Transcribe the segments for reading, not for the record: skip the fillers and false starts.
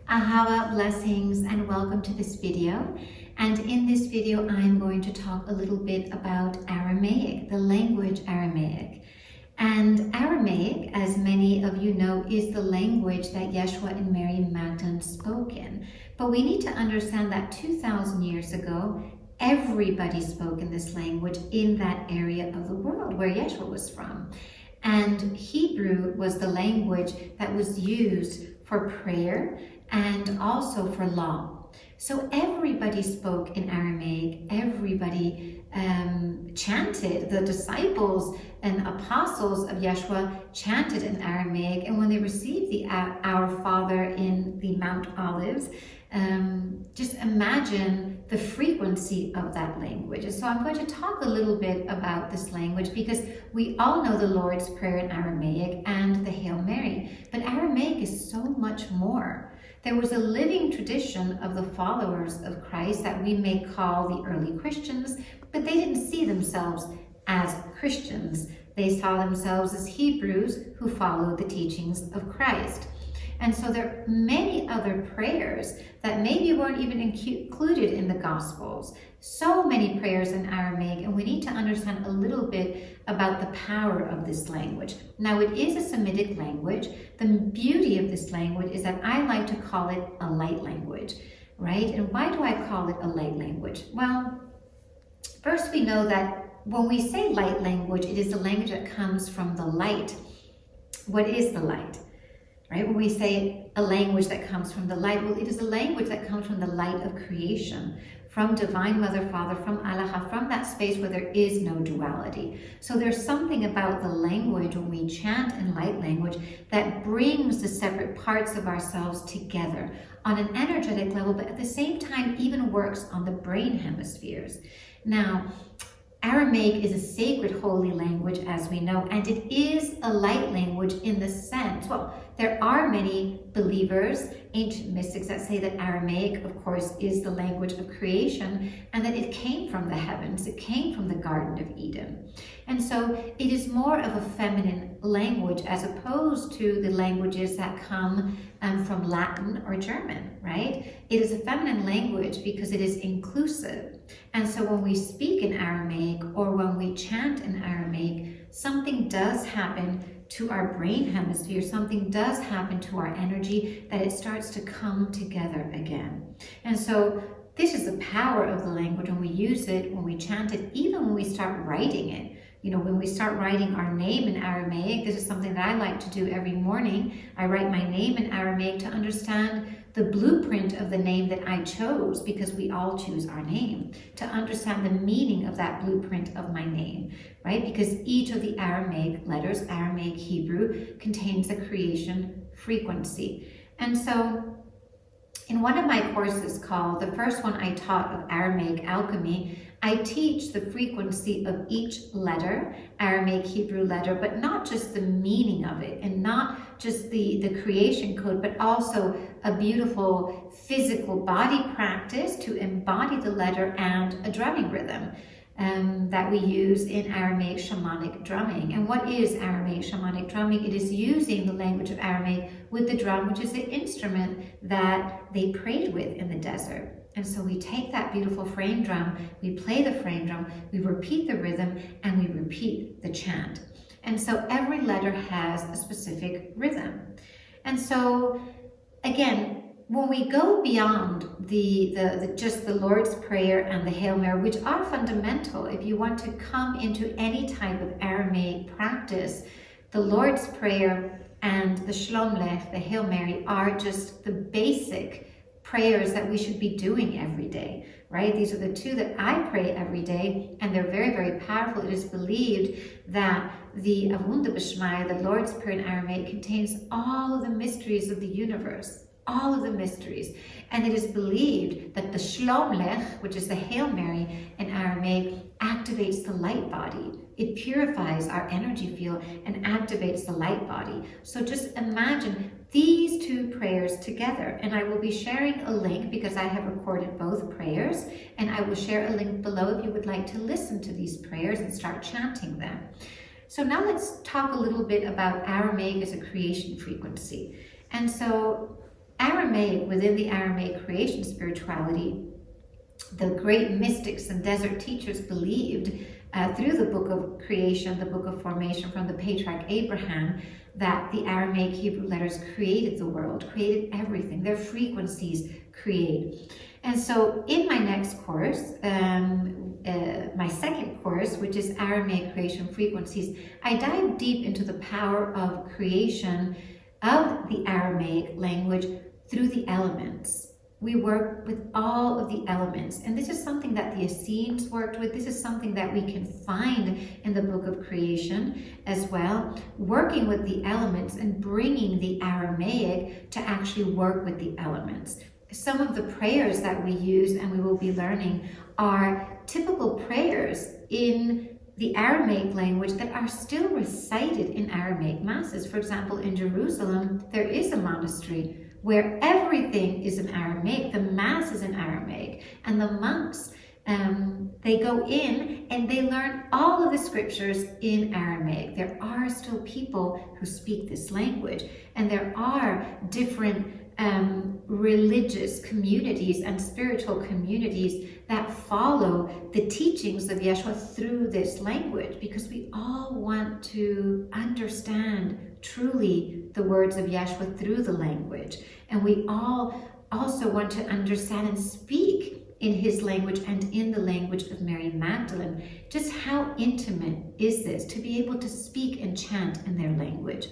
AHAVA, blessings, and welcome to this video. And in this video, I'm going to talk a little bit about Aramaic, the language Aramaic. And Aramaic, as many of you know, is the language that Yeshua and Mary Magdalene spoke in. But we need to understand that 2,000 years ago, everybody spoke in this language in that area of the world where Yeshua was from. And Hebrew was the language that was used for prayer and also for law. So everybody spoke in Aramaic, everybody chanted. The disciples and apostles of Yeshua chanted in Aramaic, and when they received the Our Father in the Mount Olives, just imagine the frequency of that language. And so I'm going to talk a little bit about this language because we all know the Lord's Prayer in Aramaic and the Hail Mary, but Aramaic is so much more. There was a living tradition of the followers of Christ that we may call the early Christians, but they didn't see themselves as Christians. They saw themselves as Hebrews who followed the teachings of Christ. And so there are many other prayers that maybe weren't even included in the Gospels. So many prayers in Aramaic, and we need to understand a little bit about the power of this language. Now, it is a Semitic language. The beauty of this language is that I like to call it a light language, right? And why do I call it a light language? Well, first we know that when we say light language, it is the language that comes from the light. What is the light? Right? When we say a language that comes from the light, well, it is a language that comes from the light of creation, from Divine Mother, Father, from Allah, from that space where there is no duality. So there's something about the language when we chant in light language that brings the separate parts of ourselves together on an energetic level, but at the same time even works on the brain hemispheres. Now, Aramaic is a sacred holy language, as we know, and it is a light language in the sense, well, there are many believers, ancient mystics, that say that Aramaic, of course, is the language of creation and that it came from the heavens, it came from the Garden of Eden. And so it is more of a feminine language as opposed to the languages that come from Latin or German, right? It is a feminine language because it is inclusive. And so when we speak in Aramaic or when we chant in Aramaic, something does happen to our brain hemisphere, something does happen to our energy, that it starts to come together again. And so this is the power of the language when we use it, when we chant it, even when we start writing it. You know, when we start writing our name in Aramaic, this is something that I like to do every morning. I write my name in Aramaic to understand the blueprint of the name that I chose, because we all choose our name, to understand the meaning of that blueprint of my name, right? Because each of the Aramaic letters, Aramaic, Hebrew, contains a creation frequency. And so in one of my courses called, the first one I taught of Aramaic alchemy, I teach the frequency of each letter, Aramaic, Hebrew letter, but not just the meaning of it and not just the creation code, but also a beautiful physical body practice to embody the letter and a drumming rhythm that we use in Aramaic shamanic drumming. And what is Aramaic shamanic drumming? It is using the language of Aramaic with the drum, which is the instrument that they prayed with in the desert. And so we take that beautiful frame drum, we play the frame drum, we repeat the rhythm, and we repeat the chant. And so every letter has a specific rhythm. And so, again, when we go beyond just the Lord's Prayer and the Hail Mary, which are fundamental, if you want to come into any type of Aramaic practice, the Lord's Prayer and the Shalom Lech, the Hail Mary, are just the basic prayers that we should be doing every day, right? These are the two that I pray every day, and they're very, very powerful. It is believed that the Avunda B'Shmai, the Lord's Prayer in Aramaic, contains all of the mysteries of the universe, all of the mysteries. And it is believed that the Shalom Lech, which is the Hail Mary in Aramaic, activates the light body. It purifies our energy field and activates the light body. So just imagine these two prayers together. And I will be sharing a link because I have recorded both prayers, and I will share a link below if you would like to listen to these prayers and start chanting them. So now let's talk a little bit about Aramaic as a creation frequency. And so Aramaic Aramaic, within the Aramaic creation spirituality, the great mystics and desert teachers believed through the book of creation, the book of formation from the patriarch Abraham, that the Aramaic Hebrew letters created the world, created everything. Their frequencies create. And so in my next course, my second course, which is Aramaic Creation Frequencies, I dive deep into the power of creation of the Aramaic language through the elements. We work with all of the elements, and this is something that the Essenes worked with. This is something that we can find in the book of creation as well, working with the elements and bringing the Aramaic to actually work with the elements. Some of the prayers that we use and we will be learning are typical prayers in the Aramaic language that are still recited in Aramaic masses. For example, in Jerusalem, there is a monastery where everything is in Aramaic, the Mass is in Aramaic, and the monks, they go in and they learn all of the scriptures in Aramaic. There are still people who speak this language, and there are different religious communities and spiritual communities that follow the teachings of Yeshua through this language, because we all want to understand truly the words of Yeshua through the language. And we all also want to understand and speak in his language and in the language of Mary Magdalene. Just how intimate is this to be able to speak and chant in their language?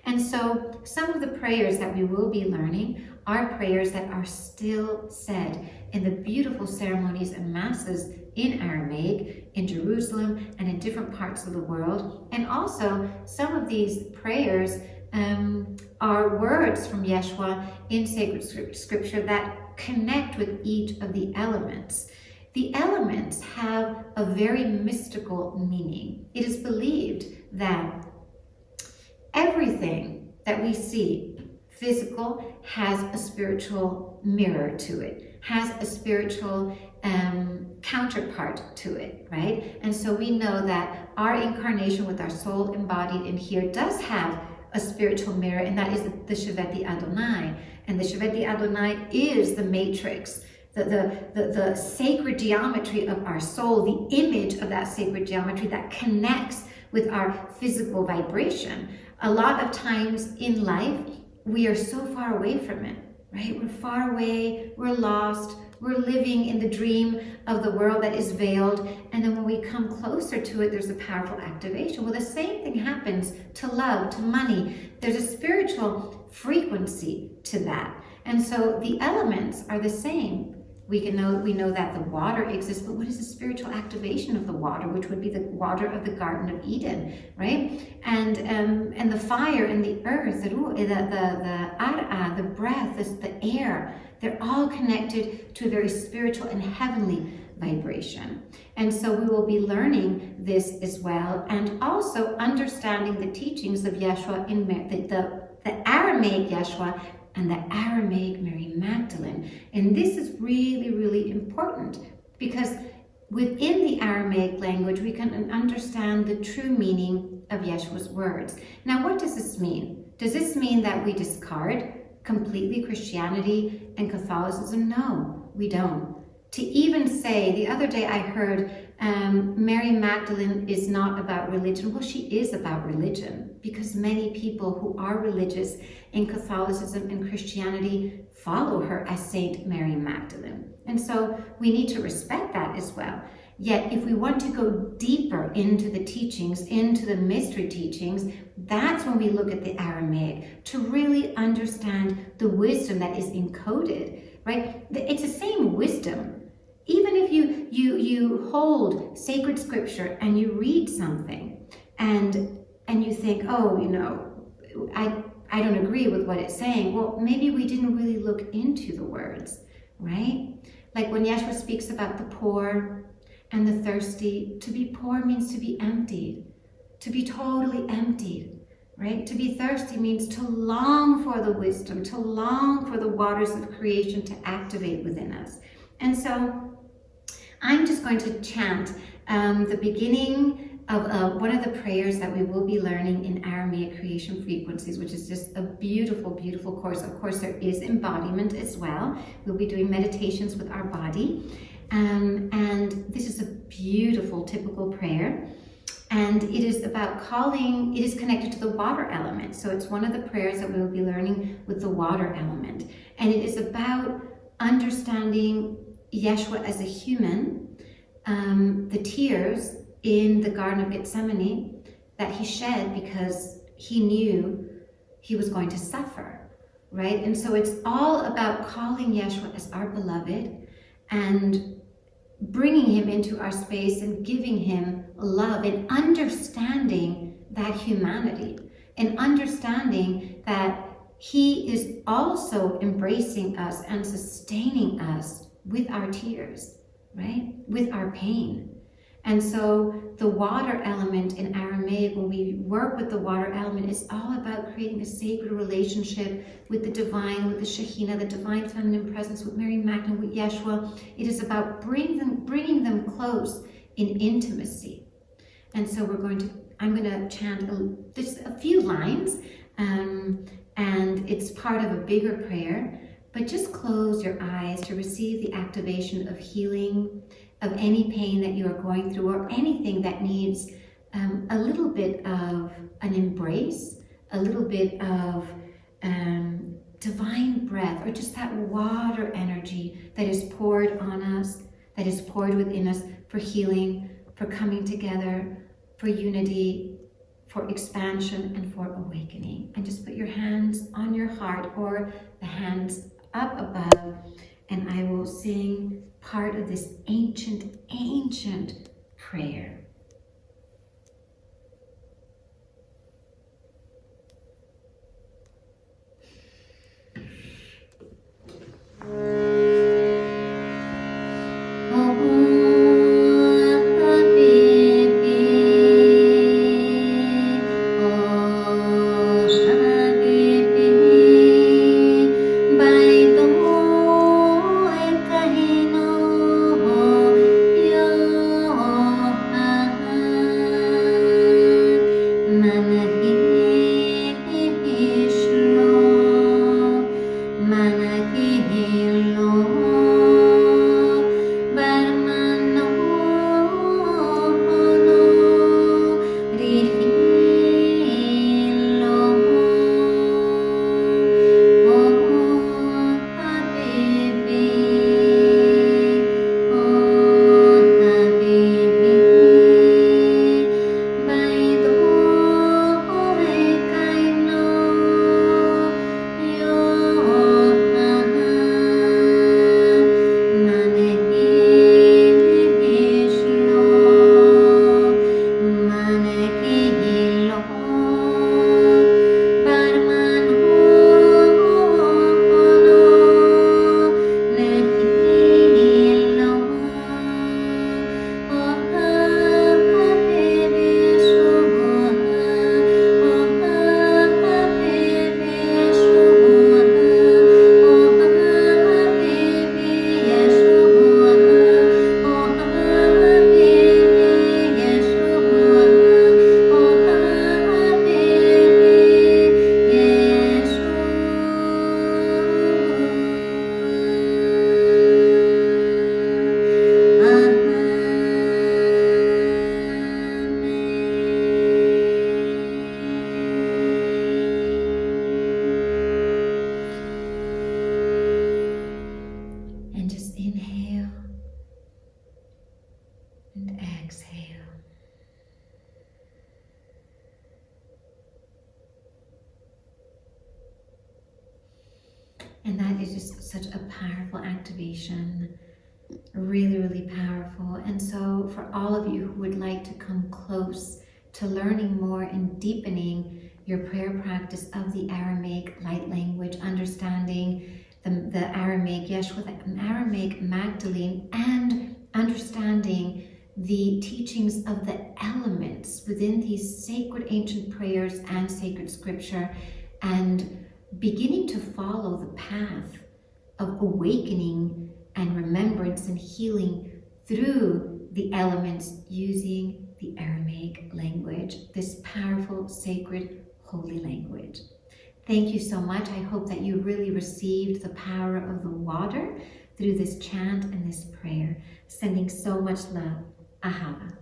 And so some of the prayers that we will be learning are prayers that are still said in the beautiful ceremonies and masses in Aramaic, in Jerusalem, and in different parts of the world. And also some of these prayers are words from Yeshua in sacred scripture that connect with each of the elements. The elements have a very mystical meaning. It is believed that everything that we see physical has a spiritual mirror to it, has a spiritual counterpart to it, right? And so we know that our incarnation with our soul embodied in here does have a spiritual mirror, and that is the Sheveti Adonai. And the Sheveti Adonai is the matrix, the sacred geometry of our soul, the image of that sacred geometry that connects with our physical vibration. A lot of times in life, we are so far away from it, right? We're far away, we're lost, we're living in the dream of the world that is veiled, and then when we come closer to it, there's a powerful activation. Well, the same thing happens to love, to money. There's a spiritual frequency to that. And so the elements are the same. We know that the water exists, but what is the spiritual activation of the water, which would be the water of the Garden of Eden, right? And the fire and the earth, the ara, the breath, the air, they're all connected to a very spiritual and heavenly vibration. And so we will be learning this as well, and also understanding the teachings of Yeshua in the Aramaic Yeshua and the Aramaic Mary Magdalene. And this is really, really important, because within the Aramaic language, we can understand the true meaning of Yeshua's words. Now, what does this mean? Does this mean that we discard completely Christianity and Catholicism? No, we don't. To even say, the other day I heard Mary Magdalene is not about religion. Well, she is about religion, because many people who are religious in Catholicism and Christianity follow her as Saint Mary Magdalene. And so we need to respect that as well. Yet if we want to go deeper into the teachings, into the mystery teachings, that's when we look at the Aramaic to really understand the wisdom that is encoded, right? It's the same wisdom. Even if you hold sacred scripture and you read something and you think, oh, I don't agree with what it's saying. Well, maybe we didn't really look into the words, right? Like when Yeshua speaks about the poor and the thirsty, to be poor means to be emptied, to be totally emptied, right? To be thirsty means to long for the wisdom, to long for the waters of creation to activate within us. And so I'm just going to chant the beginning one of the prayers that we will be learning in Aramaic creation frequencies, which is just a beautiful, beautiful course. Of course, there is embodiment as well. We'll be doing meditations with our body. And this is a beautiful, typical prayer. And it is about calling, it is connected to the water element. So it's one of the prayers that we will be learning with the water element. And it is about understanding Yeshua as a human, the tears in the Garden of Gethsemane that he shed because he knew he was going to suffer, right? And so it's all about calling Yeshua as our beloved and bringing him into our space and giving him love and understanding that humanity and understanding that he is also embracing us and sustaining us with our tears, right? With our pain. And so the water element in Aramaic, when we work with the water element, is all about creating a sacred relationship with the divine, with the Shekhinah, the divine feminine presence, with Mary Magdalene, with Yeshua. It is about bringing them close in intimacy. And so I'm going to chant just a few lines, and it's part of a bigger prayer. But just close your eyes to receive the activation of healing, of any pain that you are going through, or anything that needs a little bit of an embrace, a little bit of divine breath, or just that water energy that is poured on us, that is poured within us for healing, for coming together, for unity, for expansion, and for awakening. And just put your hands on your heart or the hands up above, and I will sing part of this ancient, ancient prayer. And that is just such a powerful activation, really, really powerful. And so for all of you who would like to come close to learning more and deepening your prayer practice of the Aramaic light language, understanding the Aramaic Yeshua, the Aramaic Magdalene, and understanding the teachings of the elements within these sacred ancient prayers and sacred scripture, and beginning to follow the path of awakening and remembrance and healing through the elements using the Aramaic language, this powerful, sacred, holy language. Thank you so much. I hope that you really received the power of the water through this chant and this prayer. Sending so much love. AHAVA.